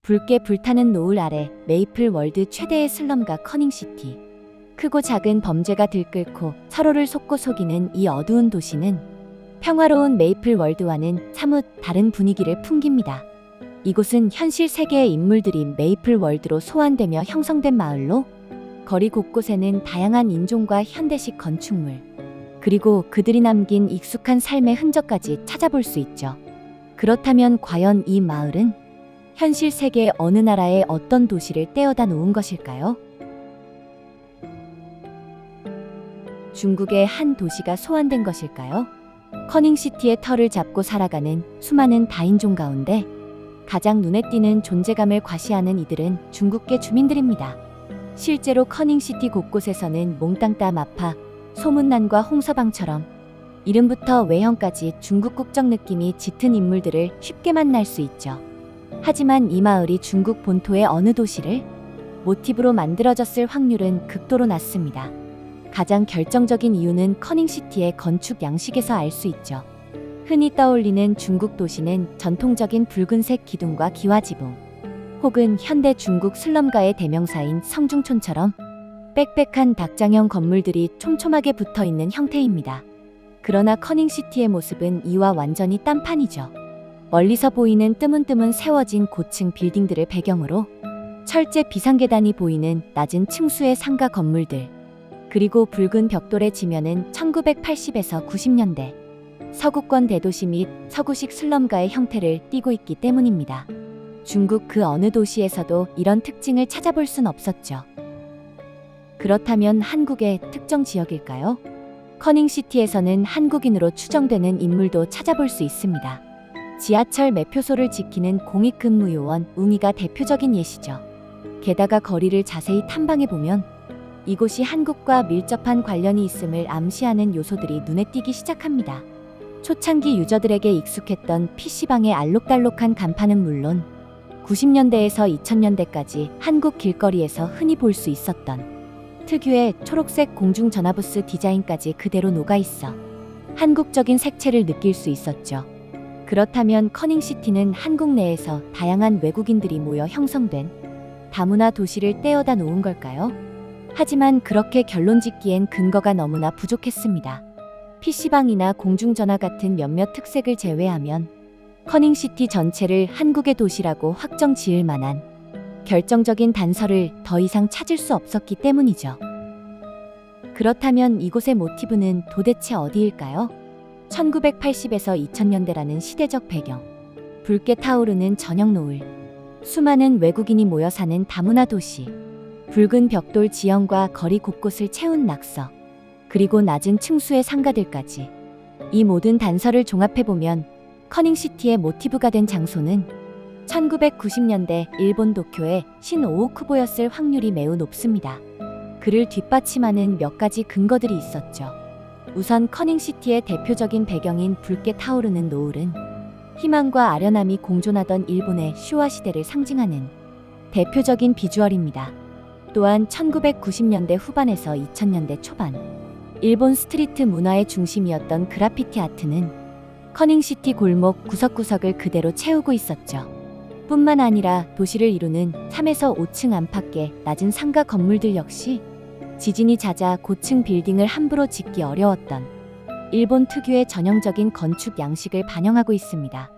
붉게 불타는 노을 아래 메이플 월드 최대의 슬럼과 커닝시티. 크고 작은 범죄가 들끓고 서로를 속고 속이는 이 어두운 도시는 평화로운 메이플 월드와는 사뭇 다른 분위기를 풍깁니다. 이곳은 현실 세계의 인물들이 메이플 월드로 소환되며 형성된 마을로, 거리 곳곳에는 다양한 인종과 현대식 건축물, 그리고 그들이 남긴 익숙한 삶의 흔적까지 찾아볼 수 있죠. 그렇다면 과연 이 마을은 현실 세계의 어느 나라의 어떤 도시를 떼어다 놓은 것일까요? 중국의 한 도시가 소환된 것일까요? 커닝시티의 털을 잡고 살아가는 수많은 다인종 가운데 가장 눈에 띄는 존재감을 과시하는 이들은 중국계 주민들입니다. 실제로 커닝시티 곳곳에서는 몽땅따 마파, 소문난과 홍서방처럼 이름부터 외형까지 중국 국적 느낌이 짙은 인물들을 쉽게 만날 수 있죠. 하지만 이 마을이 중국 본토의 어느 도시를 모티브로 만들어졌을 확률은 극도로 낮습니다. 가장 결정적인 이유는 커닝시티의 건축 양식에서 알 수 있죠. 흔히 떠올리는 중국 도시는 전통적인 붉은색 기둥과 기와지붕, 혹은 현대 중국 슬럼가의 대명사인 성중촌처럼 빽빽한 닭장형 건물들이 촘촘하게 붙어있는 형태입니다. 그러나 커닝시티의 모습은 이와 완전히 딴판이죠. 멀리서 보이는 뜨문뜨문 세워진 고층 빌딩들을 배경으로 철제 비상계단이 보이는 낮은 층수의 상가 건물들, 그리고 붉은 벽돌의 지면은 1980에서 90년대 서구권 대도시 및 서구식 슬럼가의 형태를 띠고 있기 때문입니다. 중국 그 어느 도시에서도 이런 특징을 찾아볼 순 없었죠. 그렇다면 한국의 특정 지역일까요? 커닝시티에서는 한국인으로 추정되는 인물도 찾아볼 수 있습니다. 지하철 매표소를 지키는 공익근무요원 웅이가 대표적인 예시죠. 게다가 거리를 자세히 탐방해보면 이곳이 한국과 밀접한 관련이 있음을 암시하는 요소들이 눈에 띄기 시작합니다. 초창기 유저들에게 익숙했던 PC방의 알록달록한 간판은 물론 90년대에서 2000년대까지 한국 길거리에서 흔히 볼 수 있었던 특유의 초록색 공중전화부스 디자인까지 그대로 녹아있어 한국적인 색채를 느낄 수 있었죠. 그렇다면 커닝시티는 한국 내에서 다양한 외국인들이 모여 형성된 다문화 도시를 떼어다 놓은 걸까요? 하지만 그렇게 결론짓기엔 근거가 너무나 부족했습니다. PC방이나 공중전화 같은 몇몇 특색을 제외하면 커닝시티 전체를 한국의 도시라고 확정 지을 만한 결정적인 단서를 더 이상 찾을 수 없었기 때문이죠. 그렇다면 이곳의 모티브는 도대체 어디일까요? 1980에서 2000년대라는 시대적 배경, 붉게 타오르는 저녁 노을, 수많은 외국인이 모여 사는 다문화 도시, 붉은 벽돌 지형과 거리 곳곳을 채운 낙서, 그리고 낮은 층수의 상가들까지 이 모든 단서를 종합해보면 커닝시티의 모티브가 된 장소는 1990년대 일본 도쿄의 신오오쿠보였을 확률이 매우 높습니다. 그를 뒷받침하는 몇 가지 근거들이 있었죠. 우선 커닝시티의 대표적인 배경인 붉게 타오르는 노을은 희망과 아련함이 공존하던 일본의 슈와 시대를 상징하는 대표적인 비주얼입니다. 또한 1990년대 후반에서 2000년대 초반 일본 스트리트 문화의 중심이었던 그라피티 아트는 커닝시티 골목 구석구석을 그대로 채우고 있었죠. 뿐만 아니라 도시를 이루는 3에서 5층 안팎의 낮은 상가 건물들 역시 지진이 잦아 고층 빌딩을 함부로 짓기 어려웠던 일본 특유의 전형적인 건축 양식을 반영하고 있습니다.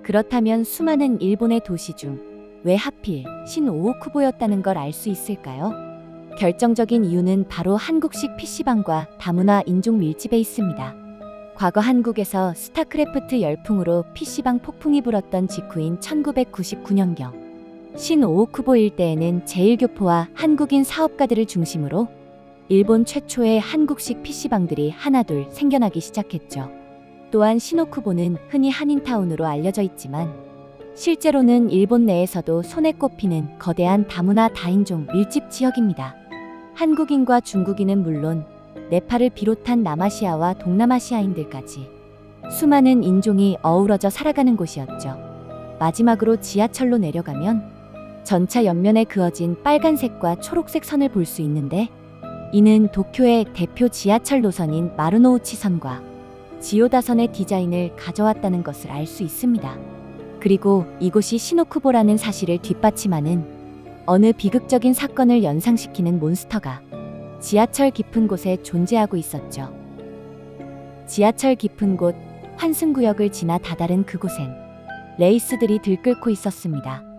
그렇다면 수많은 일본의 도시 중 왜 하필 신오오쿠보였다는 걸 알 수 있을까요? 결정적인 이유는 바로 한국식 PC방과 다문화 인종 밀집에 있습니다. 과거 한국에서 스타크래프트 열풍으로 PC방 폭풍이 불었던 직후인 1999년경 신오오쿠보 일대에는 제1교포와 한국인 사업가들을 중심으로 일본 최초의 한국식 PC방들이 하나둘 생겨나기 시작했죠. 또한 신오쿠보는 흔히 한인타운으로 알려져 있지만 실제로는 일본 내에서도 손에 꼽히는 거대한 다문화 다인종 밀집 지역입니다. 한국인과 중국인은 물론 네팔을 비롯한 남아시아와 동남아시아인들까지 수많은 인종이 어우러져 살아가는 곳이었죠. 마지막으로 지하철로 내려가면 전차 옆면에 그어진 빨간색과 초록색 선을 볼 수 있는데 이는 도쿄의 대표 지하철 노선인 마루노우치선과 지오다선의 디자인을 가져왔다는 것을 알 수 있습니다. 그리고 이곳이 시노쿠보라는 사실을 뒷받침하는 어느 비극적인 사건을 연상시키는 몬스터가 지하철 깊은 곳에 존재하고 있었죠. 지하철 깊은 곳, 환승구역을 지나 다다른 그곳엔 레이스들이 들끓고 있었습니다.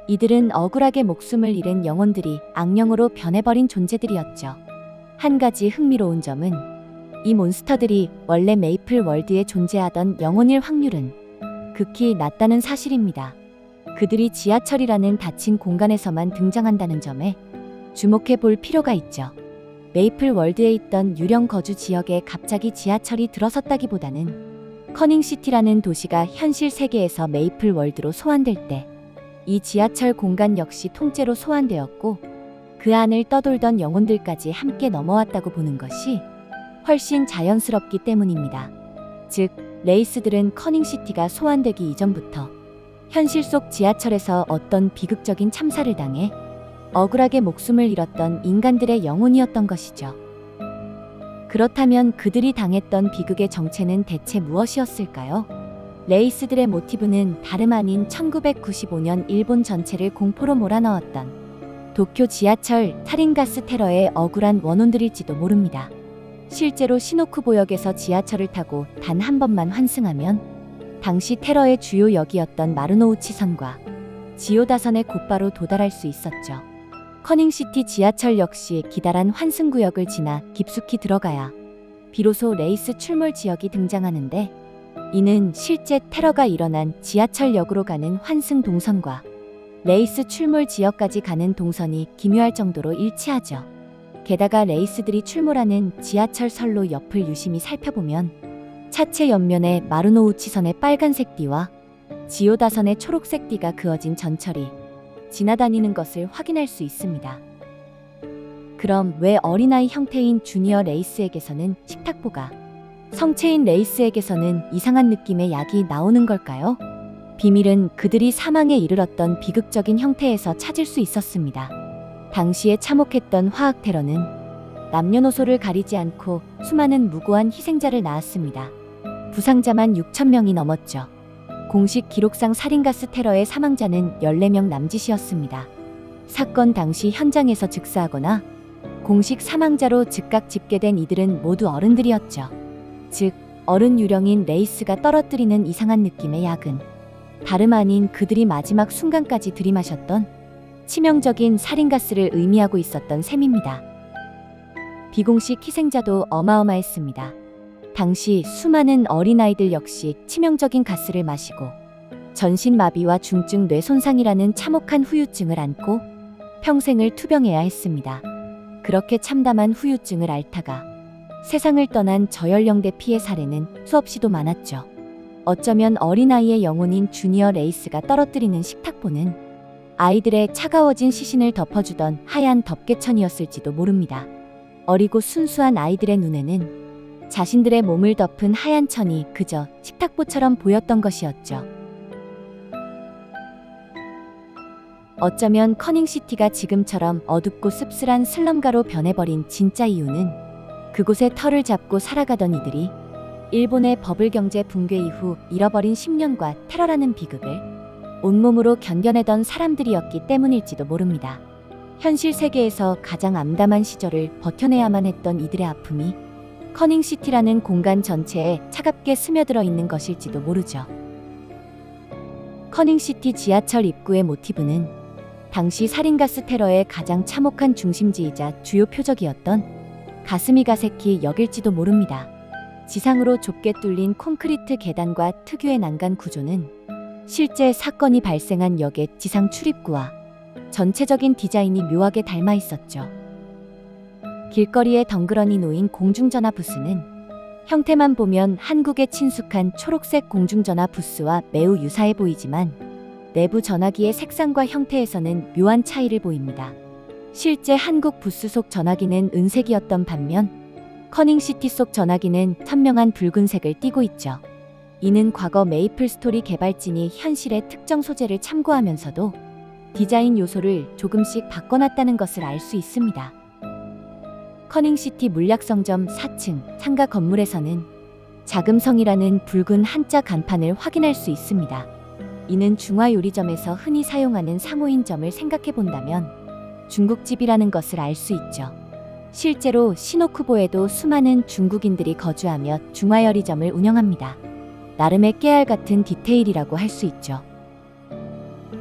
이들은 억울하게 목숨을 잃은 영혼들이 악령으로 변해버린 존재들이었죠. 한 가지 흥미로운 점은 이 몬스터들이 원래 메이플 월드에 존재하던 영혼일 확률은 극히 낮다는 사실입니다. 그들이 지하철이라는 닫힌 공간에서만 등장한다는 점에 주목해 볼 필요가 있죠. 메이플 월드에 있던 유령 거주 지역에 갑자기 지하철이 들어섰다기보다는 커닝시티라는 도시가 현실 세계에서 메이플 월드로 소환될 때 이 지하철 공간 역시 통째로 소환되었고 그 안을 떠돌던 영혼들까지 함께 넘어왔다고 보는 것이 훨씬 자연스럽기 때문입니다. 즉, 레이스들은 커닝시티가 소환되기 이전부터 현실 속 지하철에서 어떤 비극적인 참사를 당해 억울하게 목숨을 잃었던 인간들의 영혼이었던 것이죠. 그렇다면 그들이 당했던 비극의 정체는 대체 무엇이었을까요? 레이스들의 모티브는 다름 아닌 1995년 일본 전체를 공포로 몰아넣었던 도쿄 지하철 살인가스 테러의 억울한 원혼들일지도 모릅니다. 실제로 시노쿠보역에서 지하철을 타고 단 한 번만 환승하면 당시 테러의 주요 역이었던 마루노우치선과 지오다선에 곧바로 도달할 수 있었죠. 커닝시티 지하철 역시 기다란 환승구역을 지나 깊숙이 들어가야 비로소 레이스 출몰 지역이 등장하는데, 이는 실제 테러가 일어난 지하철역으로 가는 환승 동선과 레이스 출몰 지역까지 가는 동선이 기묘할 정도로 일치하죠. 게다가 레이스들이 출몰하는 지하철선로 옆을 유심히 살펴보면 차체 옆면에 마루노우치선의 빨간색 띠와 지오다선의 초록색 띠가 그어진 전철이 지나다니는 것을 확인할 수 있습니다. 그럼 왜 어린아이 형태인 주니어 레이스에게서는 식탁보가, 성체인 레이스에게서는 이상한 느낌의 약이 나오는 걸까요? 비밀은 그들이 사망에 이르렀던 비극적인 형태에서 찾을 수 있었습니다. 당시에 참혹했던 화학 테러는 남녀노소를 가리지 않고 수많은 무고한 희생자를 낳았습니다. 부상자만 6,000명이 넘었죠. 공식 기록상 살인가스 테러의 사망자는 14명 남짓이었습니다. 사건 당시 현장에서 즉사하거나 공식 사망자로 즉각 집계된 이들은 모두 어른들이었죠. 즉, 어른 유령인 레이스가 떨어뜨리는 이상한 느낌의 약은 다름 아닌 그들이 마지막 순간까지 들이마셨던 치명적인 살인가스를 의미하고 있었던 셈입니다. 비공식 희생자도 어마어마했습니다. 당시 수많은 어린아이들 역시 치명적인 가스를 마시고 전신마비와 중증 뇌손상이라는 참혹한 후유증을 안고 평생을 투병해야 했습니다. 그렇게 참담한 후유증을 앓다가 세상을 떠난 저연령대 피해 사례는 수없이도 많았죠. 어쩌면 어린아이의 영혼인 주니어 레이스가 떨어뜨리는 식탁보는 아이들의 차가워진 시신을 덮어주던 하얀 덮개천이었을지도 모릅니다. 어리고 순수한 아이들의 눈에는 자신들의 몸을 덮은 하얀 천이 그저 식탁보처럼 보였던 것이었죠. 어쩌면 커닝시티가 지금처럼 어둡고 씁쓸한 슬럼가로 변해버린 진짜 이유는 그곳에 터를 잡고 살아가던 이들이 일본의 버블 경제 붕괴 이후 잃어버린 10년과 테러라는 비극을 온몸으로 견뎌내던 사람들이었기 때문일지도 모릅니다. 현실 세계에서 가장 암담한 시절을 버텨내야만 했던 이들의 아픔이 커닝시티라는 공간 전체에 차갑게 스며들어 있는 것일지도 모르죠. 커닝시티 지하철 입구의 모티브는 당시 살인가스 테러의 가장 참혹한 중심지이자 주요 표적이었던 가스미가세키 역일지도 모릅니다. 지상으로 좁게 뚫린 콘크리트 계단과 특유의 난간 구조는 실제 사건이 발생한 역의 지상 출입구와 전체적인 디자인이 묘하게 닮아 있었죠. 길거리에 덩그러니 놓인 공중전화 부스는 형태만 보면 한국에 친숙한 초록색 공중전화 부스와 매우 유사해 보이지만 내부 전화기의 색상과 형태에서는 묘한 차이를 보입니다. 실제 한국 부스 속 전화기는 은색이었던 반면 커닝시티 속 전화기는 선명한 붉은색을 띠고 있죠. 이는 과거 메이플스토리 개발진이 현실의 특정 소재를 참고하면서도 디자인 요소를 조금씩 바꿔놨다는 것을 알 수 있습니다. 커닝시티 물약성점 4층 상가 건물에서는 자금성이라는 붉은 한자 간판을 확인할 수 있습니다. 이는 중화 요리점에서 흔히 사용하는 상호인점을 생각해 본다면 중국집이라는 것을 알 수 있죠. 실제로 시노쿠보에도 수많은 중국인들이 거주하며 중화요리점을 운영합니다. 나름의 깨알 같은 디테일이라고 할 수 있죠.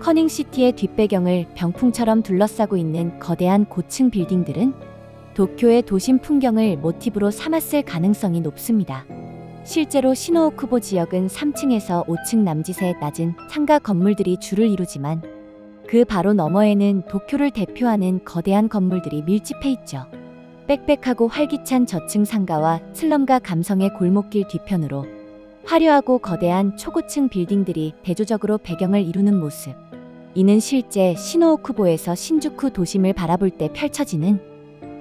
커닝시티의 뒷배경을 병풍처럼 둘러싸고 있는 거대한 고층 빌딩들은 도쿄의 도심 풍경을 모티브로 삼았을 가능성이 높습니다. 실제로 시노오쿠보 지역은 3층에서 5층 남짓의 낮은 상가 건물들이 주를 이루지만 그 바로 너머에는 도쿄를 대표하는 거대한 건물들이 밀집해 있죠. 빽빽하고 활기찬 저층 상가와 슬럼가 감성의 골목길 뒤편으로 화려하고 거대한 초고층 빌딩들이 대조적으로 배경을 이루는 모습. 이는 실제 시노오쿠보에서 신주쿠 도심을 바라볼 때 펼쳐지는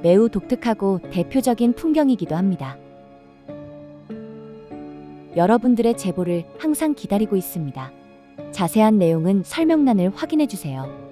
매우 독특하고 대표적인 풍경이기도 합니다. 여러분들의 제보를 항상 기다리고 있습니다. 자세한 내용은 설명란을 확인해 주세요.